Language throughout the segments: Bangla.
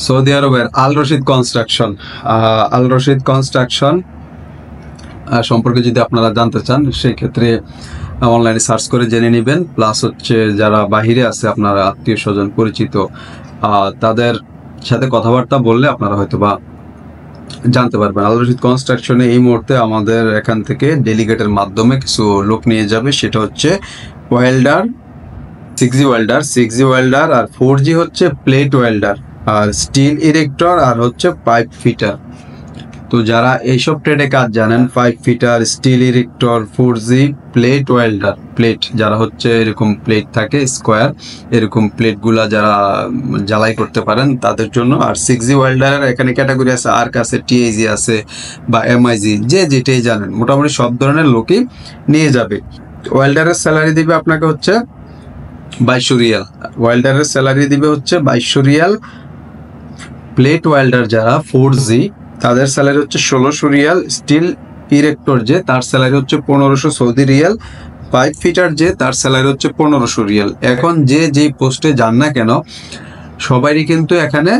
সৌদি আরবের আল রশিদ কনস্ট্রাকশন। আল রশিদ কনস্ট্রাকশন সম্পর্কে যদি আপনারা জানতে চান সেই ক্ষেত্রে অনলাইনে সার্চ করে জেনে নেবেন। প্লাস হচ্ছে যারা বাহিরে আছে আপনারা আত্মীয় স্বজন পরিচিত তাদের সাথে কথাবার্তা বললে আপনারা হয়তোবা জানতে পারবেন। আল রশিদ কনস্ট্রাকশনে এই মুহূর্তে আমাদের এখান থেকে ডেলিগেটের মাধ্যমে কিছু লোক নিয়ে যাবে। সেটা হচ্ছে welder, 6G welder, 6G welder আর 4G হচ্ছে প্লেট ওয়েল্ডার, আর স্টিল ইরেক্টর আর হচ্ছে পাইপ ফিটার। তো যারা এইসব ট্রেডে কাজ জানেন, pipe fitter, steel erector, 4G plate welder, plate যারা হচ্ছে এরকম প্লেট থাকে স্কোয়ার, এরকম প্লেটগুলা যারা জ্বালাই করতে পারেন তাদের জন্য। আর 6G ওয়েল্ডারের এখানে ক্যাটাগরি আছে, আর্ক আছে, TIG আছে বা MIG, যে যেটাই জানেন মোটামুটি সব ধরনের লোকই নিয়ে যাবে। ওয়েল্ডারের স্যালারি দিবে আপনাকে হচ্ছে 2200 রিয়াল। ওয়েল্ডারের স্যালারি দিবে হচ্ছে 2200 রিয়াল। প্লেট ওয়েল্ডার যারা 4G তাদের স্যালারি হচ্ছে 1600 রিয়াল। স্টিল ইরেক্টর যে তার স্যালারি হচ্ছে 1500 সৌদি রিয়াল। পাইপ ফিটার যে তার স্যালারি হচ্ছে 1500 রিয়াল। এখন যে যেই পোস্টে যান না কেন সবারই কিন্তু এখানে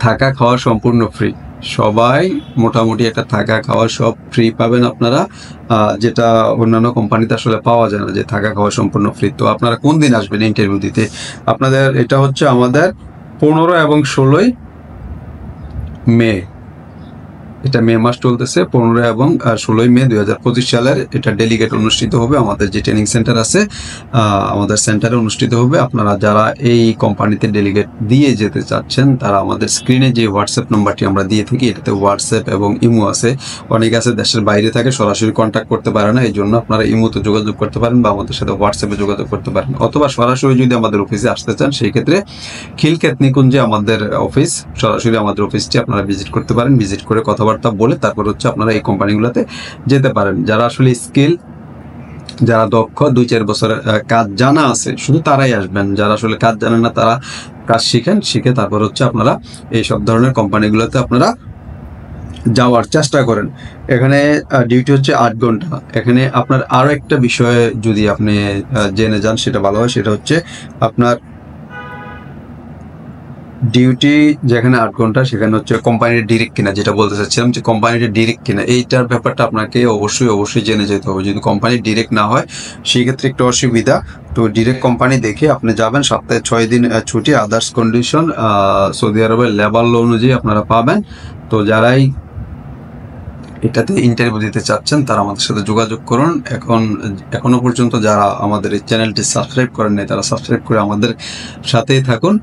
থাকা খাওয়া সম্পূর্ণ ফ্রি। সবাই মোটামুটি একটা থাকা খাওয়া সব ফ্রি পাবেন আপনারা, যেটা অন্যান্য কোম্পানিতে আসলে পাওয়া যায় না, যে থাকা খাওয়া সম্পূর্ণ ফ্রি। তো আপনারা কোন দিন আসবেন ইন্টারভিউ দিতে? আপনাদের এটা হচ্ছে আমাদের 15 এবং 16 মে, এটা মে মাস চলতেছে, 15 এবং 16 মে 2025 সালের এটা ডেলিগেট অনুষ্ঠিত হবে। আমাদের যে ট্রেনিং সেন্টার আছে আমাদের সেন্টারে অনুষ্ঠিত হবে। আপনারা যারা এই কোম্পানিতে ডেলিগেট দিয়ে যেতে চাচ্ছেন তারা আমাদের স্ক্রিনে যে হোয়াটসঅ্যাপ নাম্বারটি আমরা দিয়ে থাকি, এটাতে হোয়াটসঅ্যাপ এবং ইমো আছে। অনেকে আছে দেশের বাইরে থাকে, সরাসরি কন্ট্যাক্ট করতে পারে না, এই জন্য আপনারা ইমোতে যোগাযোগ করতে পারেন বা আমাদের সাথে হোয়াটসঅ্যাপে যোগাযোগ করতে পারেন, অথবা সরাসরি যদি আমাদের অফিসে আসতে চান সেই ক্ষেত্রে খিলক্ষেত নিকুঞ্জে আমাদের অফিস, সরাসরি আমাদের অফিসটি আপনারা ভিজিট করতে পারেন। ভিজিট করে কথাবার্তা বলে তারপর হচ্ছে আপনারা এই কোম্পানিগুলোতে যেতে পারেন। যারা আসলে স্কিল, যারা দক্ষ, 2-4 বছরের কাজ জানা আছে শুধু তারাই আসবেন। যারা আসলে কাজ জানেন না তারা কাজ শিখেন, শিখে তারপর হচ্ছে আপনারা এই সব ধরনের কোম্পানিগুলোতে আপনারা যাওয়ার চেষ্টা করেন। এখানে ডিউটি হচ্ছে 8 ঘন্টা। এখানে আপনার আরও একটা বিষয়ে যদি আপনি জেনে যান সেটা ভালো হয়, সেটা হচ্ছে আপনার ডিউটি যেখানে 8 ঘন্টা সেখানে হচ্ছে কোম্পানির ডিরেক্ট কিনা, যেটা বলতে চাচ্ছিলাম যে কোম্পানির ডিরেক্ট কিনা, এইটার ব্যাপারটা আপনাকে অবশ্যই জেনে যেতে হবে। যদি কোম্পানি ডিরেক্ট না হয় সেই ক্ষেত্রে একটু অসুবিধা। তো ডিরেক্ট কোম্পানি দেখে আপনি যাবেন। সপ্তাহে 6 দিন ছুটি, আদার্স কন্ডিশন সৌদি আরবের লেবার ল অনুযায়ী আপনারা পাবেন। তো যারাই এটাতে ইন্টারভিউ দিতে চাচ্ছেন তারা আমাদের সাথে যোগাযোগ করুন। এখনো পর্যন্ত যারা আমাদের এই চ্যানেলটি সাবস্ক্রাইব করেন নাই তারা সাবস্ক্রাইব করে আমাদের সাথেই থাকুন।